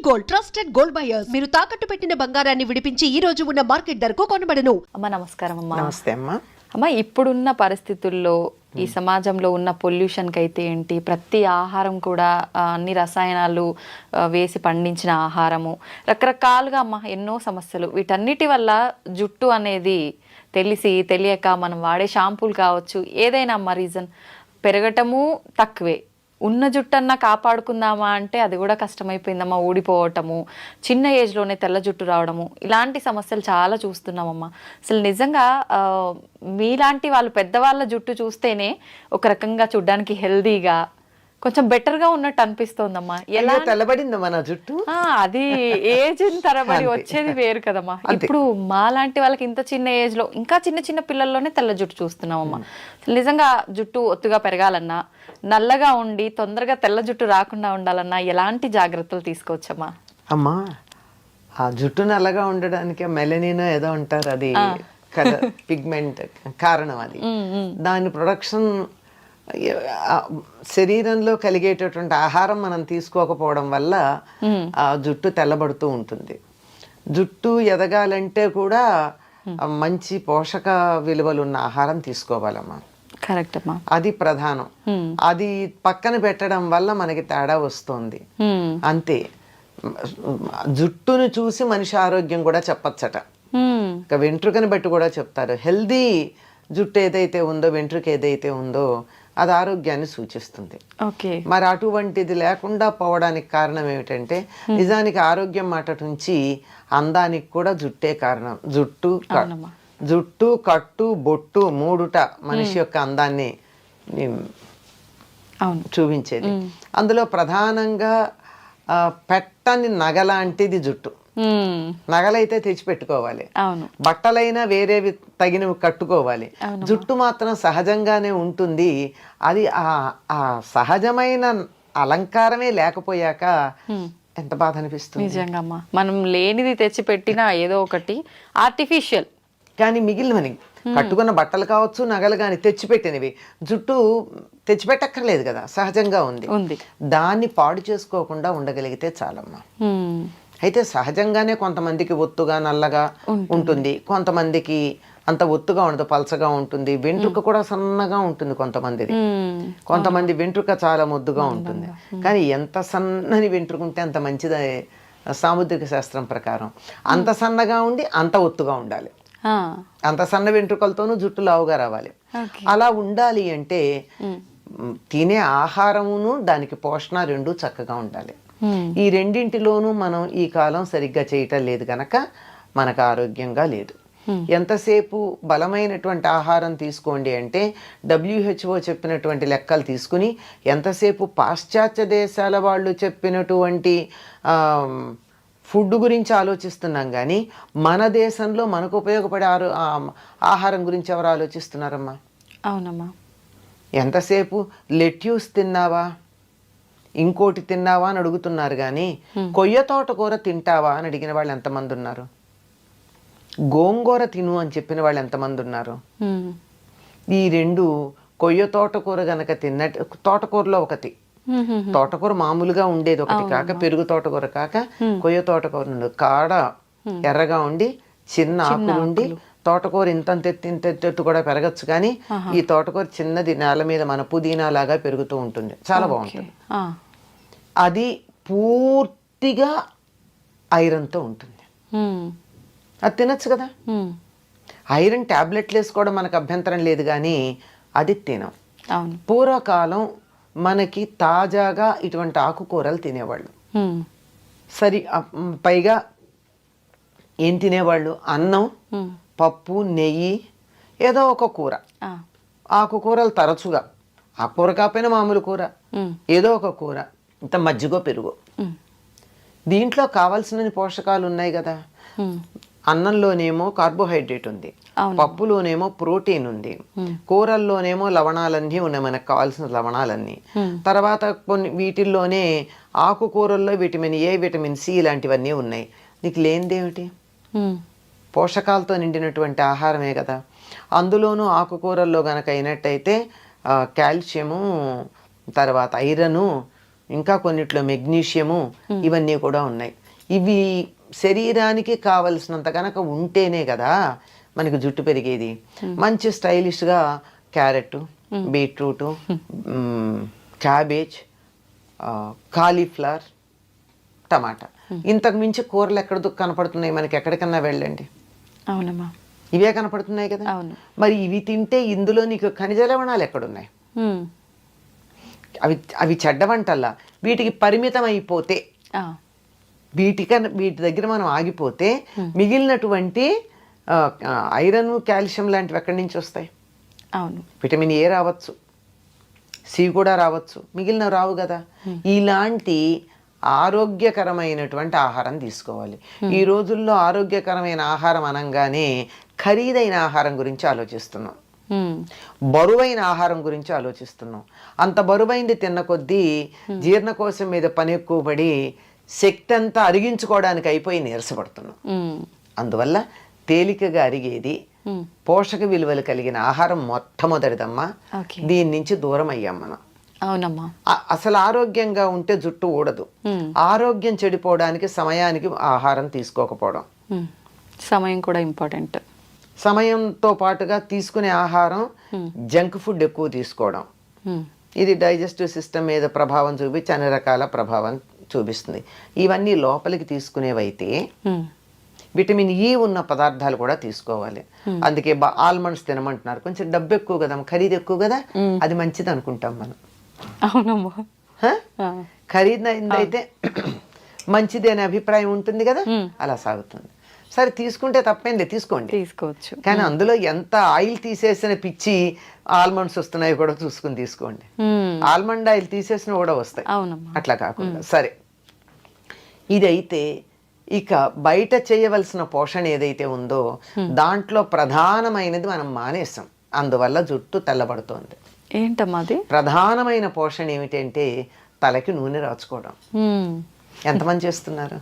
Gold trusted gold buyers మీరు తాకట్టు పెట్టిన బంగారాన్ని విడిపించి ఈ రోజు ఉన్న మార్కెట్ ధరకు కొనబడను. అమ్మ నమస్కారం. అమ్మా నమస్తే అమ్మా. అమ్మ ఇప్పుడున్న పరిస్థితుల్లో ఈ సమాజంలో ఉన్న పొల్యూషన్కి అయితే ఏంటి, ప్రతి ఆహారం కూడా అన్ని రసాయనాలు వేసి పండించిన ఆహారము, రకరకాలుగా అమ్మ ఎన్నో సమస్యలు. వీటన్నిటి వల్ల జుట్టు అనేది తెలియక మనం వాడే షాంపూలు కావచ్చు, ఏదైనా అమ్మ రీజన్ పెరగటము తక్కువే. ఉన్న జుట్టన్నా కాపాడుకుందామా అంటే అది కూడా కష్టమైపోయిందమ్మా. ఊడిపోవటము, చిన్న ఏజ్లోనే తెల్ల జుట్టు రావడము, ఇలాంటి సమస్యలు చాలా చూస్తున్నామమ్మా. అసలు నిజంగా మీలాంటి వాళ్ళు పెద్దవాళ్ళ జుట్టు చూస్తేనే ఒక రకంగా చూడ్డానికి హెల్దీగా కొంచెం బెటర్గా ఉన్నట్టు అనిపిస్తోందమ్మా. ఎలా తెల్లబడిందమ్మా నా జుట్టు? అది ఏజ్ తరబడి వచ్చేది వేరు కదమ్మా. ఇప్పుడు మా లాంటి వాళ్ళకి ఇంత చిన్న ఏజ్ లో, ఇంకా చిన్న చిన్న పిల్లల్లోనే తెల్ల జుట్టు చూస్తున్నామమ్మా. నిజంగా జుట్టు ఒత్తుగా పెరగాలన్నా, నల్లగా ఉండి తొందరగా తెల్ల జుట్టు రాకుండా ఉండాలన్నా ఎలాంటి జాగ్రత్తలు తీసుకోవచ్చమ్మా? అమ్మా, ఆ జుట్టు నల్లగా ఉండడానికి మెలనిన్ ఏదో అంటారు, అది పిగ్మెంట్ కారణం. అది దాని ప్రొడక్షన్ శరీరంలో కలిగేటటువంటి ఆహారం మనం తీసుకోకపోవడం వల్ల ఆ జుట్టు తెల్లబడుతూ ఉంటుంది. జుట్టు ఎదగాలంటే కూడా మంచి పోషక విలువలు ఉన్న ఆహారం తీసుకోవాలమ్మా. కరెక్ట్ అమ్మా, అది ప్రధానం. అది పక్కన పెట్టడం వల్ల మనకి తేడా వస్తుంది అంతే. జుట్టును చూసి మనిషి ఆరోగ్యం కూడా చెప్పచ్చట. ఇక వెంట్రుకని బట్టి కూడా చెప్తారు. హెల్దీ జుట్టు ఏదైతే ఉందో, వెంట్రుక ఏదైతే ఉందో అది ఆరోగ్యాన్ని సూచిస్తుంది. మరి అటువంటిది లేకుండా పోవడానికి కారణం ఏమిటంటే, నిజానికి ఆరోగ్యం మాట నుంచి అందానికి కూడా జుట్టే కారణం. జుట్టు కట్టు బొట్టు మూడుట మనిషి యొక్క అందాన్ని చూపించేది. అందులో ప్రధానంగా పెట్టని నగలాంటిది జుట్టు. నగలైతే తెచ్చిపెట్టుకోవాలి, బట్టలైనా వేరేవి తగినవి కట్టుకోవాలి. జుట్టు మాత్రం సహజంగానే ఉంటుంది. అది ఆ సహజమైన అలంకారమే లేకపోయాక ఎంత బాధ అనిపిస్తుంది. నిజంగా మనం లేనిది తెచ్చి పెట్టినా ఏదో ఒకటి ఆర్టిఫిషియల్. కానీ మిగిలినవని కట్టుకున్న బట్టలు కావచ్చు, నగలు కానీ తెచ్చిపెట్టినవి జుట్టు తెచ్చిపెట్టక్కర్లేదు కదా, సహజంగా ఉంది. దాన్ని పాడు చేసుకోకుండా ఉండగలిగితే చాలమ్మా. అయితే సహజంగానే కొంతమందికి ఒత్తుగా నల్లగా ఉంటుంది, కొంతమందికి అంత ఒత్తుగా ఉండదు, పలచగా ఉంటుంది. వెంట్రుక కూడా సన్నగా ఉంటుంది కొంతమంది వెంట్రుక చాలా ముద్దుగా ఉంటుంది. కానీ ఎంత సన్నని వెంట్రుక ఉంటే అంత మంచిది సాముద్రిక శాస్త్రం ప్రకారం. అంత సన్నగా ఉండి అంత ఒత్తుగా ఉండాలి. అంత సన్న వెంట్రుకలతోనూ జుట్టు లావుగా రావాలి. అలా ఉండాలి అంటే తినే ఆహారమును దానికి పోషణ రెండు చక్కగా ఉండాలి. ఈ రెండింటిలోనూ మనం ఈ కాలం సరిగ్గా చేయటం లేదు కనుక మనకు ఆరోగ్యంగా లేదు. ఎంతసేపు బలమైనటువంటి ఆహారం తీసుకోండి అంటే WHO చెప్పినటువంటి లెక్కలు తీసుకుని, ఎంతసేపు పాశ్చాత్య దేశాల వాళ్ళు చెప్పినటువంటి ఫుడ్ గురించి ఆలోచిస్తున్నాం కానీ మన దేశంలో మనకు ఉపయోగపడే ఆహారం గురించి ఎవరు ఆలోచిస్తున్నారమ్మా? అవునమ్మా. ఎంతసేపు లెట్యూస్ తిన్నావా, ఇంకోటి తిన్నావా అని అడుగుతున్నారు కానీ కొయ్య తోటకూర తింటావా అని అడిగిన వాళ్ళు ఎంతమంది ఉన్నారు? గోంగూర తిను అని చెప్పిన వాళ్ళు ఎంతమంది ఉన్నారు? ఈ రెండు, కొయ్య తోటకూర గనక తిన్నట్టు, తోటకూరలో ఒకటి, తోటకూర మామూలుగా ఉండేది ఒకటి కాక, పెరుగు తోటకూర కాక కొయ్య తోటకూర ఉండదు. కాడ ఎర్రగా ఉండి చిన్న ఆకులుండి, తోటకూర ఇంతెత్తు కూడా పెరగచ్చు కానీ ఈ తోటకూర చిన్నది నేల మీద మన పుదీనా లాగా పెరుగుతూ ఉంటుంది, చాలా బాగుంటుంది. అది పూర్తిగా ఐరన్తో ఉంటుంది. అది తినచ్చు కదా. ఐరన్ టాబ్లెట్లు వేసుకోవడం మనకు అభ్యంతరం లేదు కానీ అది తినం. పూర్వకాలం మనకి తాజాగా ఇటువంటి ఆకుకూరలు తినేవాళ్ళు. సరి పైగా ఏం తినేవాళ్ళు? అన్నం, పప్పు, నెయ్యి, ఏదో ఒక కూర. ఆకుకూరలు తరచుగా, ఆ కూర కాకపోయినా మామూలు కూర, ఏదో ఒక కూర, ఇంత మజ్జిగో పెరుగు. దీంట్లో కావాల్సిన పోషకాలు ఉన్నాయి కదా. అన్నంలోనేమో కార్బోహైడ్రేట్ ఉంది, పప్పులోనేమో ప్రోటీన్ ఉంది, కూరల్లోనేమో లవణాలన్నీ ఉన్నాయి, మనకు కావాల్సిన లవణాలన్నీ. తర్వాత కొన్ని వీటిల్లోనే ఆకుకూరల్లో విటమిన్ ఏ, విటమిన్ సి ఇలాంటివన్నీ ఉన్నాయి. నీకు లేనిదేమిటి? పోషకాలతో నిండినటువంటి ఆహారమే కదా. అందులోనూ ఆకుకూరల్లో గనక అయినట్టయితే కాల్షియము, తర్వాత ఐరను, ఇంకా కొన్నిట్లో మెగ్నీషియము, ఇవన్నీ కూడా ఉన్నాయి. ఇవి శరీరానికి కావలసినంత కనుక ఉంటేనే కదా మనకి జుట్టు పెరిగేది. మంచి స్టైలిష్గా క్యారెట్, బీట్రూటు, క్యాబేజ్, కాలీఫ్లవర్, టమాటా, ఇంతకు మించి కూరలు ఎక్కడ కనపడుతున్నాయి మనకి? ఎక్కడికన్నా వెళ్ళండి, అవునమ్మా, ఇవే కనపడుతున్నాయి కదా. అవును. మరి ఇవి తింటే ఇందులో నీకు ఖనిజ లవణాలు ఎక్కడున్నాయి? అవి అవి చెడ్డ వంటల్లా. వీటికి పరిమితం అయిపోతే, వీటి దగ్గర మనం ఆగిపోతే మిగిలినటువంటి ఐరన్, కాల్షియం లాంటివి ఎక్కడి నుంచి వస్తాయి? అవును. విటమిన్ ఏ రావచ్చు, సి కూడా రావచ్చు, మిగిలినవి రావు కదా. ఇలాంటి ఆరోగ్యకరమైనటువంటి ఆహారం తీసుకోవాలి. ఈ రోజుల్లో ఆరోగ్యకరమైన ఆహారం అనగానే ఖరీదైన ఆహారం గురించి ఆలోచిస్తున్నాం, బరువైన ఆహారం గురించి ఆలోచిస్తున్నాం. అంత బరువైంది తిన్న కొద్దీ జీర్ణకోశం మీద పని ఎక్కువ పడి శక్తి అంతా అరిగించుకోవడానికి అయిపోయి నీరసపడుతున్నాం. అందువల్ల తేలికగా అరిగేది, పోషక విలువలు కలిగిన ఆహారం మొట్టమొదటిదమ్మా. దీని నుంచి దూరం అయ్యాం మనం. అవునమ్మా. అసలు ఆరోగ్యంగా ఉంటే జుట్టు ఊడదు. ఆరోగ్యం చెడిపోవడానికి సమయానికి ఆహారం తీసుకోకపోవడం, సమయం కూడా ఇంపార్టెంట్. సమయంతో పాటుగా తీసుకునే ఆహారం జంక్ ఫుడ్ ఎక్కువ తీసుకోవడం, ఇది డైజెస్టివ్ సిస్టమ్ మీద ప్రభావం చూపించి అన్ని రకాల ప్రభావం చూపిస్తుంది. ఇవన్నీ లోపలికి తీసుకునేవైతే విటమిన్ ఈ ఉన్న పదార్థాలు కూడా తీసుకోవాలి. అందుకే ఆల్మండ్స్ తినమంటున్నారు. కొంచెం డబ్బు ఎక్కువ కదా, ఖరీదు ఎక్కువ కదా, అది మంచిది అనుకుంటాం మనం. అవునమ్మా. ఖరీదైతే మంచిది అనే అభిప్రాయం ఉంటుంది కదా, అలా సాగుతుంది. సరే, తీసుకుంటే తప్పేంలే, తీసుకోవచ్చు. కానీ అందులో ఎంత ఆయిల్ తీసేసిన పిచ్చి ఆల్మండ్స్ వస్తున్నాయి కూడా చూసుకుని తీసుకోండి. ఆల్మండ్ ఆయిల్ తీసేసిన కూడా వస్తాయి, అట్లా కాకుండా. సరే, ఇదైతే ఇక బయట చేయవలసిన పోషణ ఏదైతే ఉందో దాంట్లో ప్రధానమైనది మనం మానేసాం. అందువల్ల జుట్టు తెల్లబడుతోంది. ఏంటమ్మా అది? ప్రధానమైన పోషణ ఏమిటంటే తలకి నూనె రాచుకోవడం. ఎంతమంది చేస్తున్నారు?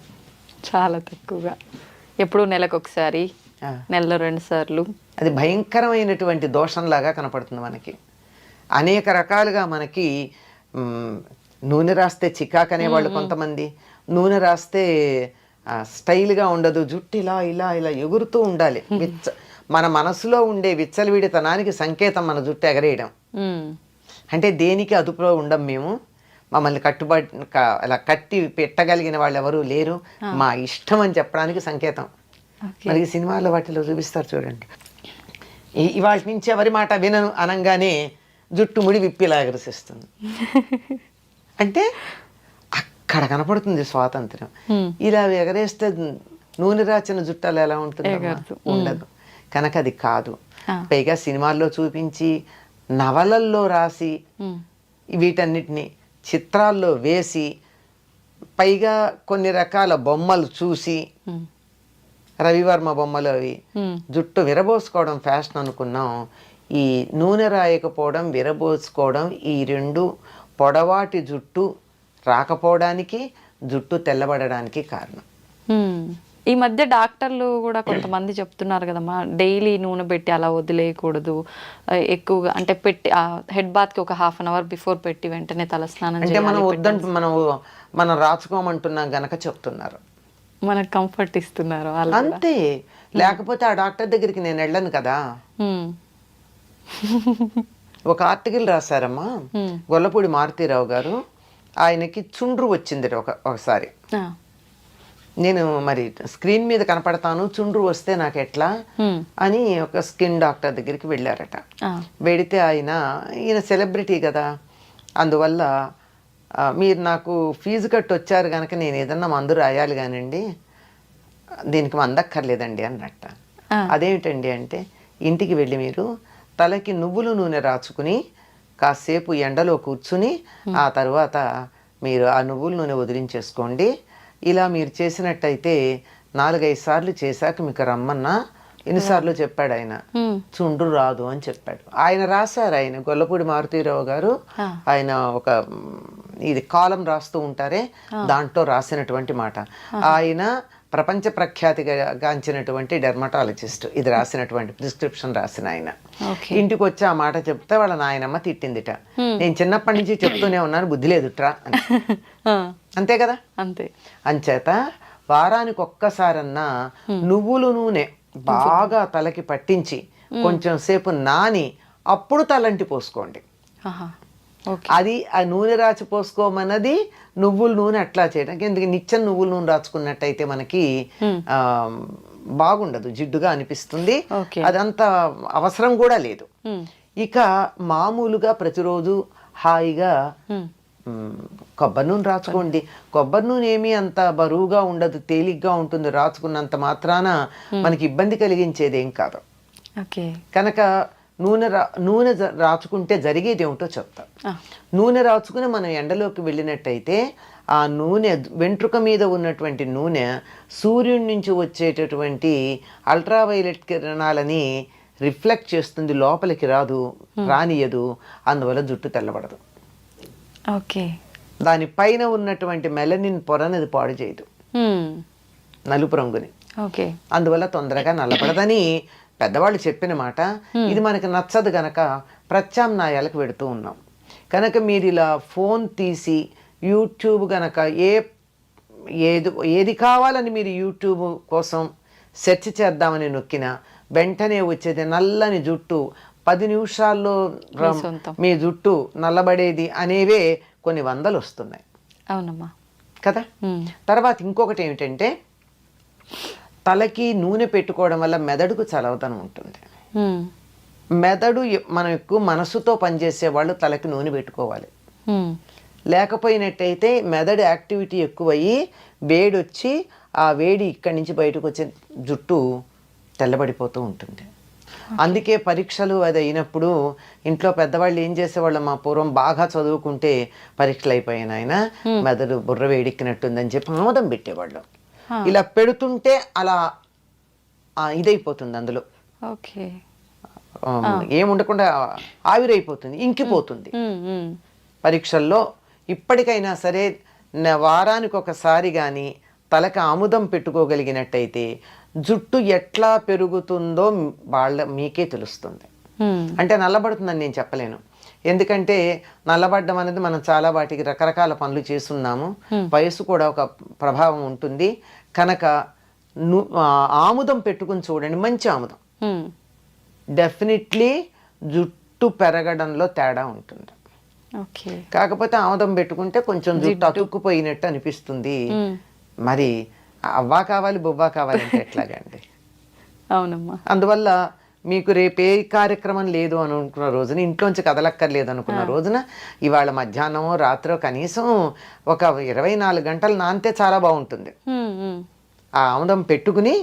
చాలా తక్కువగా. ఎప్పుడు నెలకు ఒకసారి, నెలలో 2 సార్లు. అది భయంకరమైనటువంటి దోషంలాగా కనపడుతుంది మనకి. అనేక రకాలుగా మనకి నూనె రాస్తే చికాకు అనేవాళ్ళు కొంతమంది, నూనె రాస్తే స్టైల్గా ఉండదు, జుట్టు ఇలా ఇలా ఇలా ఎగురుతూ ఉండాలి. మన మనసులో ఉండే విచ్చలవిడితనానికి సంకేతం మన జుట్టు ఎగరేయడం. అంటే దేనికి అదుపులో ఉండం మేము, మమ్మల్ని అలా కట్టి పెట్టగలిగిన వాళ్ళు ఎవరూ లేరు, మా ఇష్టం అని చెప్పడానికి సంకేతం. మనకి సినిమాల్లో వాటిలో చూపిస్తారు చూడండి, ఇవాళ నుంచి ఎవరి మాట వినను అనగానే జుట్టు ముడి విప్పిలా ఎగరసిస్తుంది. అంటే అక్కడ కనపడుతుంది స్వాతంత్ర్యం. ఇలా ఎగరేస్తే నూనె రాచిన జుట్టాలు ఎలా ఉంటుంది? ఉండదు. కనుక అది కాదు. పైగా సినిమాల్లో చూపించి, నవలల్లో రాసి, వీటన్నిటిని చిత్రాల్లో వేసి, పైగా కొన్ని రకాల బొమ్మలు చూసి, రవివర్మ బొమ్మలు అవి, జుట్టు విరబోసుకోవడం ఫ్యాషన్ అనుకున్నాం. ఈ నూనె రాయకపోవడం, విరబోసుకోవడం, ఈ రెండు పొడవాటి జుట్టు రాకపోవడానికి, జుట్టు తెల్లబడడానికి కారణం. ఈ మధ్య డాక్టర్లు కూడా కొంతమంది చెప్తున్నారు కదమ్మా, డైలీ నూనె పెట్టి అలా వదిలేయకూడదు, ఎక్కువగా అంటే పెట్టి హెడ్ బాత్ కి ఒక 1/2 అవర్ బిఫోర్ పెట్టి వెంటనే తలస్నానం అంటే మనం వద్దంటూ మనం రాచుకోమంటున్నాం గనక చెప్తున్నారు, మనకు కంఫర్ట్ ఇస్తున్నారు అంతే. లేకపోతే ఆ డాక్టర్ దగ్గరికి నేను వెళ్ళను కదా. ఒక ఆర్టికల్ రాశారమ్మా గొల్లపూడి మారుతీరావు గారు, ఆయనకి చుండ్రు వచ్చింది ఒకసారి. నేను మరి స్క్రీన్ మీద కనపడతాను, చుండ్రు వస్తే నాకు ఎట్లా అని ఒక స్కిన్ డాక్టర్ దగ్గరికి వెళ్ళారట. వెడితే ఈయన సెలబ్రిటీ కదా, అందువల్ల మీరు నాకు ఫీజు కట్టి వచ్చారు కనుక నేను ఏదన్నా మందు రాయాలి కానండి, దీనికి మందక్కర్లేదండి అన్నట్ట. అదేమిటండి అంటే, ఇంటికి వెళ్ళి మీరు తలకి నువ్వుల నూనె రాచుకుని కాసేపు ఎండలో కూర్చుని ఆ తర్వాత మీరు ఆ నువ్వుల నూనె వదిలించేసుకోండి. ఇలా మీరు చేసినట్టయితే 4-5 సార్లు చేశాక మీకు రమ్మన్నా ఎన్నిసార్లు చెప్పాడు ఆయన, చుండ్రు రాదు అని చెప్పాడు. ఆయన రాశారు, ఆయన గొల్లపూడి మారుతీరావు గారు. ఆయన ఒక ఇది కాలం రాస్తూ ఉంటారే, దాంట్లో రాసినటువంటి మాట. ఆయన ప్రపంచ ప్రఖ్యాతిగాంచినటువంటి డెర్మటాలజిస్ట్. ఇది రాసినటువంటి ప్రిస్క్రిప్షన్ రాసిన ఆయన. ఇంటికి వచ్చి ఆ మాట చెప్తే వాళ్ళ నాయనమ్మ తిట్టిందిట. నేను చిన్నప్పటి నుంచి చెప్తూనే ఉన్నాను, బుద్ధి లేదుట్రా అని. అంతే కదా, అంతే. అంచేత వారానికి ఒక్కసారన్నా నువ్వుల నూనె బాగా తలకి పట్టించి కొంచెం సేపు నాని అప్పుడు తలంటి పోసుకోండి. అది ఆ నూనె రాచి పోసుకోమన్నది నువ్వుల నూనె అట్లా చేయడానికి. ఎందుకు నిత్యం నువ్వుల నూనె రాచుకున్నట్టయితే మనకి బాగుండదు, జిడ్డుగా అనిపిస్తుంది. అదంత అవసరం కూడా లేదు. ఇక మామూలుగా ప్రతిరోజు హాయిగా కొబ్బరి నూనె రాచుకోండి. కొబ్బరి నూనె ఏమీ అంత బరువుగా ఉండదు, తేలిగ్గా ఉంటుంది. రాచుకున్నంత మాత్రాన మనకి ఇబ్బంది కలిగించేది ఏం కాదు. కనుక నూనె రాచుకుంటే జరిగేది ఏమిటో చెప్తా. నూనె రాచుకుని మనం ఎండలోకి వెళ్ళినట్టయితే ఆ నూనె వెంట్రుక మీద ఉన్నటువంటి నూనె సూర్యుడి నుంచి వచ్చేటటువంటి అల్ట్రావైలెట్ కిరణాలని రిఫ్లెక్ట్ చేస్తుంది, లోపలికి రానియదు. అందువల్ల జుట్టు తెల్లబడదు. దానిపైన ఉన్నటువంటి మెలనిన్ పొరనది పాడు చేయదు, నలుపు రంగుని. అందువల్ల తొందరగా నల్లబడదని పెద్దవాళ్ళు చెప్పిన మాట. ఇది మనకి నచ్చదు గనక ప్రత్యామ్నాయాలకు పెడుతూ ఉన్నాం. కనుక మీరు ఇలా ఫోన్ తీసి యూట్యూబ్ గనక ఏది కావాలని మీరు యూట్యూబ్ కోసం సెర్చ్ చేద్దామని నొక్కినా వెంటనే వచ్చేది నల్లని జుట్టు, 10 నిమిషాల్లో మీ జుట్టు నల్లబడేది అనేవే కొన్ని వందలు వస్తున్నాయి. అవునమ్మా కదా. తర్వాత ఇంకొకటి ఏమిటంటే, తలకి నూనె పెట్టుకోవడం వల్ల మెదడుకు చలవతనం ఉంటుంది. మెదడు మనం ఎక్కువ మనసుతో పనిచేసే వాళ్ళు తలకి నూనె పెట్టుకోవాలి. లేకపోయినట్టయితే మెదడు యాక్టివిటీ ఎక్కువయ్యి వేడి వచ్చి ఆ వేడి ఇక్కడి నుంచి బయటకు వచ్చే జుట్టు తెల్లబడిపోతూ ఉంటుంది. అందుకే పరీక్షలు అది అయినప్పుడు ఇంట్లో పెద్దవాళ్ళు ఏం చేసేవాళ్ళు, మా పూర్వం బాగా చదువుకుంటే పరీక్షలు అయిపోయాను ఆయన మెదడు బుర్ర వేడెక్కినట్టుందని చెప్పి ఆమోదం పెట్టేవాళ్ళు. ఇలా పెడుతుంటే అలా ఇదైపోతుంది, అందులో ఏముండకుండా ఆవిరైపోతుంది, ఇంకిపోతుంది. పరీక్షల్లో ఇప్పటికైనా సరే వారానికి ఒకసారి కానీ తలకి ఆముదం పెట్టుకోగలిగినట్టయితే జుట్టు ఎట్లా పెరుగుతుందో మీకే తెలుస్తుంది. అంటే నల్లబడుతుందని నేను చెప్పలేను, ఎందుకంటే నల్లబడ్డం అనేది మనం చాలా వాటికి రకరకాల పనులు చేస్తున్నాము. వయసు కూడా ఒక ప్రభావం ఉంటుంది. కనుక ఆముదం పెట్టుకుని చూడండి, మంచి ఆముదం. డెఫినెట్లీ జుట్టు పెరగడంలో తేడా ఉంటుంది. కాకపోతే ఆముదం పెట్టుకుంటే కొంచెం జుట్టు అతుక్కుపోయినట్టు అనిపిస్తుంది. మరి అవ్వా కావాలి బొవ్వా కావాలంటే ఎట్లాగండి. అవునమ్మా. అందువల్ల మీకు రేపే కార్యక్రమం లేదు అని అనుకున్న రోజున, ఇంట్లోంచి కదలక్కర్లేదు అనుకున్న రోజున, ఇవాళ మధ్యాహ్నమో రాత్రో కనీసం ఒక 24 గంటలు నానితే చాలా బాగుంటుంది. ఆ ఆముదం పెట్టుకుని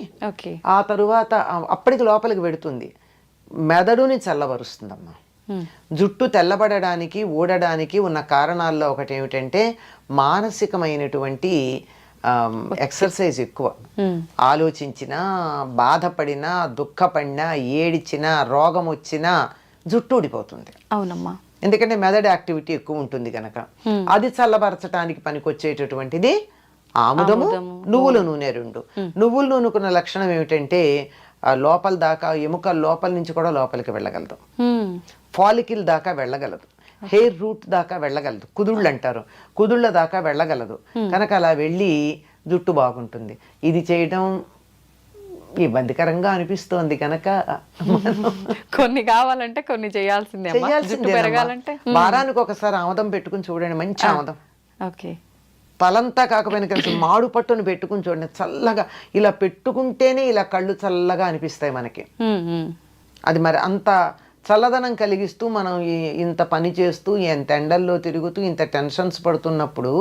ఆ తరువాత అప్పటికి లోపలికి పెడుతుంది, మెదడుని చల్లబరుస్తుందమ్మా. జుట్టు తెల్లబడడానికి ఊడడానికి ఉన్న కారణాల్లో ఒకటి ఏమిటంటే మానసికమైనటువంటి ఎక్సర్సైజ్ ఎక్కువ. ఆలోచించినా, బాధపడినా, దుఃఖపడినా, ఏడిచినా, రోగం వచ్చినా జుట్టు ఊడిపోతుంది. అవునమ్మా. ఎందుకంటే మెదడు యాక్టివిటీ ఎక్కువ ఉంటుంది కనుక. అది చల్లబరచడానికి పనికొచ్చేటటువంటిది ఆముదము, నువ్వుల నూనె. రెండు నువ్వుల నూనెకున్న లక్షణం ఏమిటంటే లోపల దాకా, ఎముకల లోపల నుంచి కూడా లోపలికి వెళ్ళగలదు, ఫాలికిల్ దాకా వెళ్ళగలదు, హెయిర్ రూట్ దాకా వెళ్ళగలదు, కుదుళ్ళు అంటారు, కుదుళ్ళ దాకా వెళ్ళగలదు. కనుక అలా వెళ్ళి జుట్టు బాగుంటుంది. ఇది చేయడం ఇబ్బందికరంగా అనిపిస్తోంది కనుక కొన్ని కావాలంటే కొన్ని చేయాల్సిందే. వారానికి ఒకసారి ఆముదం పెట్టుకుని చూడండి, మంచి ఆముదం. తలంతా కాకపోయినా కలిసి మాడు పట్టును పెట్టుకుని చూడండి, చల్లగా. ఇలా పెట్టుకుంటేనే ఇలా కళ్ళు చల్లగా అనిపిస్తాయి మనకి. అది మరి అంత చల్లదనం కలిగిస్తూ మనం ఇంత పని చేస్తూ, ఎంత ఎండల్లో తిరుగుతూ, ఇంత టెన్షన్స్ పడుతున్నప్పుడు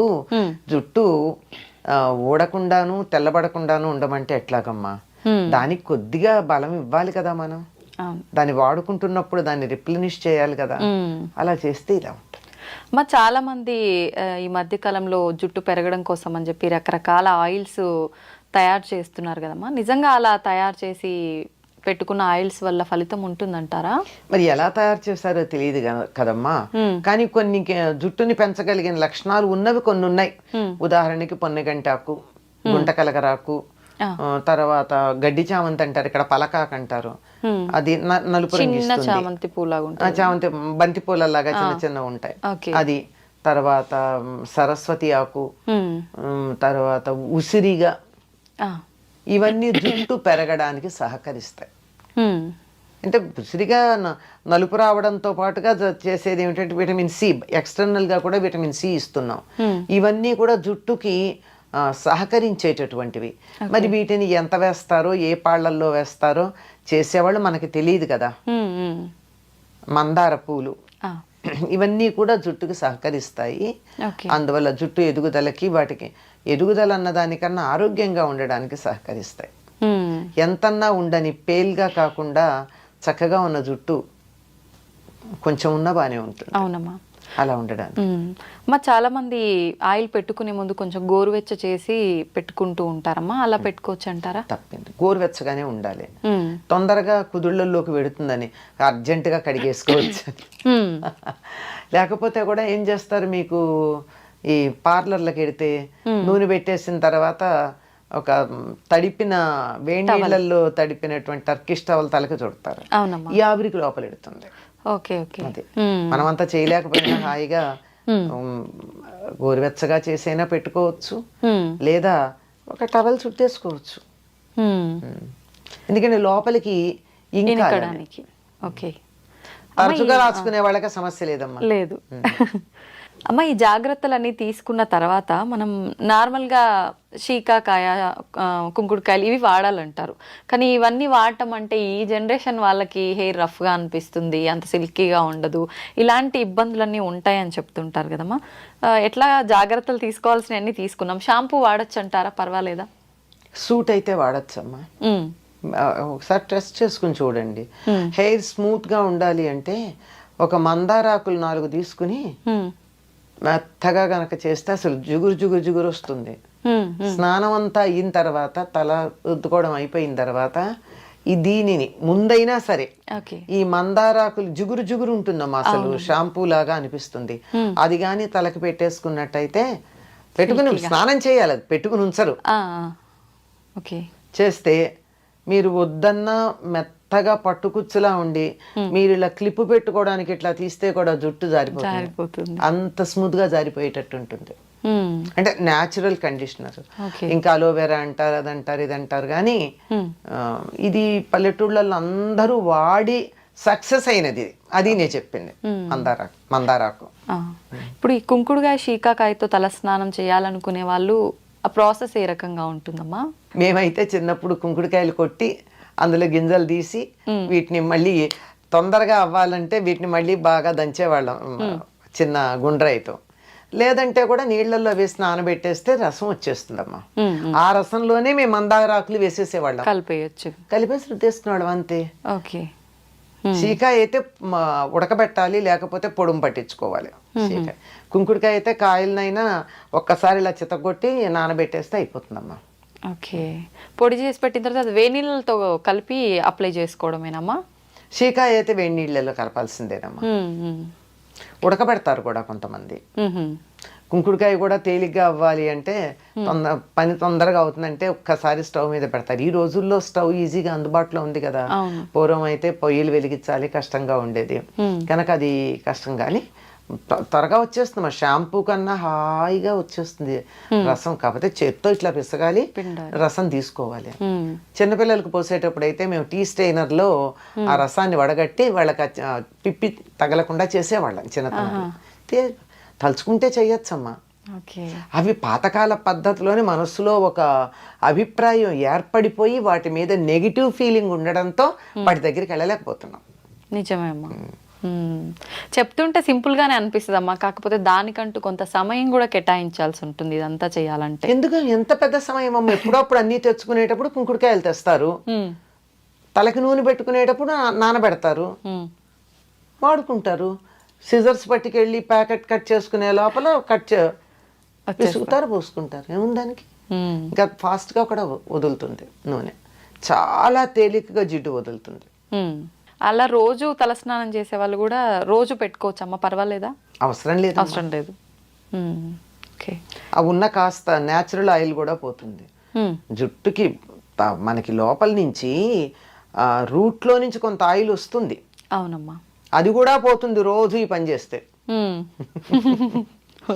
జుట్టు ఊడకుండాను తెల్లబడకుండాను ఉండమంటే ఎట్లాగమ్మా? దానికి కొద్దిగా బలం ఇవ్వాలి కదా మనం. దాన్ని వాడుకుంటున్నప్పుడు దాన్ని రిప్లెనిష్ చేయాలి కదా. అలా చేస్తే ఇలా ఉంటుంది. చాలా మంది ఈ మధ్య కాలంలో జుట్టు పెరగడం కోసం అని చెప్పి రకరకాల ఆయిల్స్ తయారు చేస్తున్నారు కదమ్మా. నిజంగా అలా తయారు చేసి పెట్టుకున్న ఆయిల్స్ వల్ల ఫలితం ఉంటుందంటారా? మరి ఎలా తయారు చేశారో తెలియదు కదమ్మా. కానీ కొన్ని జుట్టుని పెంచగలిగిన లక్షణాలు ఉన్నవి కొన్ని ఉన్నాయి. ఉదాహరణకి పొన్నగంటాకు, గుంటకలగరాకు, తర్వాత గడ్డి చామంతి అంటారు, ఇక్కడ పలకాకు అంటారు, అది నలుపు రంగు ఇస్తుంది. చామంతి పూలాగా చామంతి బంతి పూలలాగా చిన్న చిన్న ఉంటాయి అది. తర్వాత సరస్వతి ఆకు, తర్వాత ఉసిరిగా, ఇవన్నీ జుట్టు పెరగడానికి సహకరిస్తాయి. అంటే ఉసిరిగా నలుపు రావడంతో పాటుగా చేసేది ఏమిటంటే విటమిన్ సి, ఎక్స్టర్నల్ గా కూడా విటమిన్ సి ఇస్తున్నాం. ఇవన్నీ కూడా జుట్టుకి సహకరించేటటువంటివి. మరి వీటిని ఎంత వేస్తారో, ఏ పాళ్లల్లో వేస్తారో చేసేవాళ్ళు మనకి తెలియదు కదా. మందార పూలు ఇవన్నీ కూడా జుట్టుకి సహకరిస్తాయి. అందువల్ల జుట్టు ఎదుగుదలకి, వాటికి ఎదుగుదల అన్నదానికన్నా ఆరోగ్యంగా ఉండడానికి సహకరిస్తాయి. ఎంతన్నా ఉండని పేల్గా కాకుండా చక్కగా ఉన్న జుట్టు కొంచెం ఉన్నా బానే ఉంటుంది. అవునమ్మా, అలా ఉండడానికి. చాలా మంది ఆయిల్ పెట్టుకునే ముందు కొంచెం గోరువెచ్చ చేసి పెట్టుకుంటూ ఉంటారమ్మా, అలా పెట్టుకోవచ్చు అంటారా? తప్పింది, గోరువెచ్చగానే ఉండాలి. తొందరగా కుదుళ్ళల్లోకి వెడుతుందని అర్జెంటుగా కడిగేసుకోవచ్చు. లేకపోతే కూడా ఏం చేస్తారు, మీకు ఈ పార్లర్లకు వెడితే నూనె పెట్టేసిన తర్వాత ఒక తడిపిన వేడి నీళ్ళల్లో తడిపినటువంటి టర్కిష్ టవల్ తలకి చుడతారు. ఈ ఆవిరికి లోపల ఎడుతుంది. మనమంతా చేయలేకపోయినా హాయిగా గోరువెచ్చగా చేసైనా పెట్టుకోవచ్చు, లేదా ఒక టవల్ చుట్టేసుకోవచ్చు. ఎందుకంటే లోపలికి ఇంకడానికి తరచుగా రాసుకునే వాళ్ళకి సమస్య లేదమ్మా. లేదు అమ్మ. ఈ జాగ్రత్తలన్నీ తీసుకున్న తర్వాత మనం నార్మల్గా శీకాకాయ, కుంకుడుకాయలు ఇవి వాడాలంటారు. కానీ ఇవన్నీ వాడటం అంటే ఈ జనరేషన్ వాళ్ళకి హెయిర్ రఫ్గా అనిపిస్తుంది, అంత సిల్కీగా ఉండదు, ఇలాంటి ఇబ్బందులన్నీ ఉంటాయని చెప్తుంటారు కదమ్మా. ఎట్లా జాగ్రత్తలు తీసుకోవాల్సినవన్నీ తీసుకున్నాం. షాంపూ వాడచ్చు అంటారా? పర్వాలేదా? సూట్ అయితే వాడచ్చమ్మా. ఒకసారి టెస్ట్ చేసుకుని చూడండి. హెయిర్ స్మూత్ గా ఉండాలి అంటే ఒక మందారాకులు 4 తీసుకుని మెత్తగా గనక చేస్తే అసలు జిగురు వస్తుంది. స్నానం అంతా అయిన తర్వాత, తల రుద్దుకోవడం అయిపోయిన తర్వాత దీనిని ముందైనా సరే ఈ మందారాకులు జిగురు ఉంటుందమ్మా, అసలు షాంపూ లాగా అనిపిస్తుంది. అది గాని తలకి పెట్టేసుకున్నట్టయితే, పెట్టుకుని స్నానం చేయాలి, అది పెట్టుకుని ఉంచరు. చేస్తే మీరు వద్దన్నా మెత్తగా పట్టుకుచ్చులా ఉండి మీరు ఇలా క్లిప్ పెట్టుకోవడానికి ఇట్లా తీస్తే కూడా జుట్టు జారిపోతుంది. అంత స్మూత్ గా జారిపోయేటట్టు ఉంటుంది. అంటే న్యాచురల్ కండిషనర్. ఇంకా అలోవెరా అంటారు, అదంటారు, ఇదంటారు. కానీ ఇది పల్లెటూళ్ళల్లో అందరూ వాడి సక్సెస్ అయినది. అది నేను చెప్పింది మందారాకు. ఇప్పుడు ఈ కుంకుడుకాయ, శీకాకాయతో తల స్నానం చేయాలనుకునే వాళ్ళు ఆ ప్రాసెస్ ఏ రకంగా ఉంటుందమ్మా? మేమైతే చిన్నప్పుడు కుంకుడుకాయలు కొట్టి అందులో గింజలు తీసి వీటిని మళ్ళీ తొందరగా అవ్వాలంటే వీటిని మళ్ళీ బాగా దంచేవాళ్ళం చిన్న గుండ్రాయితో. లేదంటే కూడా నీళ్లలో వేసి నానబెట్టేస్తే రసం వచ్చేస్తుందమ్మా. ఆ రసంలోనే మేము మందారాకులు వేసేసేవాళ్ళం. కలిపేసి రుద్దేసుకునేవాళ్ళం అంతే. శీకాయ అయితే ఉడకబెట్టాలి, లేకపోతే పొడుము పట్టించుకోవాలి. శీకాయ. కుంకుడుకాయ అయితే కాయలనైనా ఒక్కసారి ఇలా చితగొట్టి నానబెట్టేస్తే అయిపోతుందమ్మా. పొడి చేసి పెట్టిన తర్వాత అది వేడి నీళ్ళతో కలిపి అప్లై చేసుకోవడమేనమ్మా? శీకాయ అయితే వేడి నీళ్ళలో కలపాల్సిందేనమ్మా. ఉడకబెడతారు కూడా కొంతమంది. కుంకుడుకాయ కూడా తేలిగ్గా అవ్వాలి అంటే, పని తొందరగా అవుతుందంటే ఒక్కసారి స్టవ్ మీద పెడతారు. ఈ రోజుల్లో స్టవ్ ఈజీగా అందుబాటులో ఉంది కదా. పూర్వం అయితే పొయ్యిలు వెలిగించాలి, కష్టంగా ఉండేది కనుక అది కష్టం. కానీ త్వరగా వచ్చేస్తుంది. షాంపూ కన్నా హాయిగా వచ్చేస్తుంది రసం. కాకపోతే చేత్తో ఇట్లా పిసగాలి, రసం తీసుకోవాలి. చిన్నపిల్లలకు పోసేటప్పుడు అయితే మేము టీ స్టెయినర్ లో ఆ రసాన్ని వడగట్టి వాళ్ళకి పిప్పి తగలకుండా చేసేవాళ్ళం చిన్నతనంలో. తలుచుకుంటే చెయ్యొచ్చమ్మా. అవి పాతకాల పద్ధతిలోని మనస్సులో ఒక అభిప్రాయం ఏర్పడిపోయి వాటి మీద నెగిటివ్ ఫీలింగ్ ఉండడంతో వాటి దగ్గరికి వెళ్ళలేకపోతున్నాం. నిజమే అమ్మా. చెప్తుంటే సింపుల్ గానే అనిపిస్తుంది అమ్మా, కాకపోతే దానికంటూ కొంత సమయం కూడా కేటాయించాల్సి ఉంటుంది ఇదంతా చేయాలంటే. ఎందుకు ఎంత పెద్ద సమయం అమ్మ? ఎప్పుడప్పుడు అన్ని తెచ్చుకునేటప్పుడు కుంకుడుకాయలు తెస్తారు, తలకి నూనె పెట్టుకునేటప్పుడు నానబెడతారు, వాడుకుంటారు. సిజర్స్ పట్టుకెళ్ళి ప్యాకెట్ కట్ చేసుకునే లోపల విసుగుతారు, పోసుకుంటారు. ఏముంది దానికి? ఇంకా ఫాస్ట్ గా కూడా వదులుతుంది నూనె. చాలా తేలికగా జిడ్డు వదులుతుంది. అలా రోజు తలస్నానం చేసే వాళ్ళు కూడా రోజు పెట్టుకోవచ్చు అమ్మ, పర్వాలేదా? అవసరం లేదు, అవసరం లేదు. ఓకే. ఆ ఉన్న కాస్త న్యాచురల్ ఆయిల్ కూడా పోతుంది జుట్టుకి. మనకి లోపల నుంచి రూట్లో నుంచి కొంత ఆయిల్ వస్తుంది. అవునమ్మా. అది కూడా పోతుంది రోజు ఈ పని చేస్తే.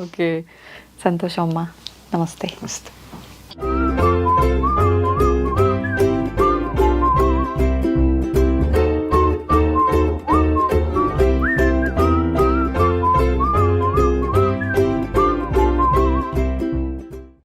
ఓకే, సంతోషం అమ్మా. నమస్తే. నమస్తే.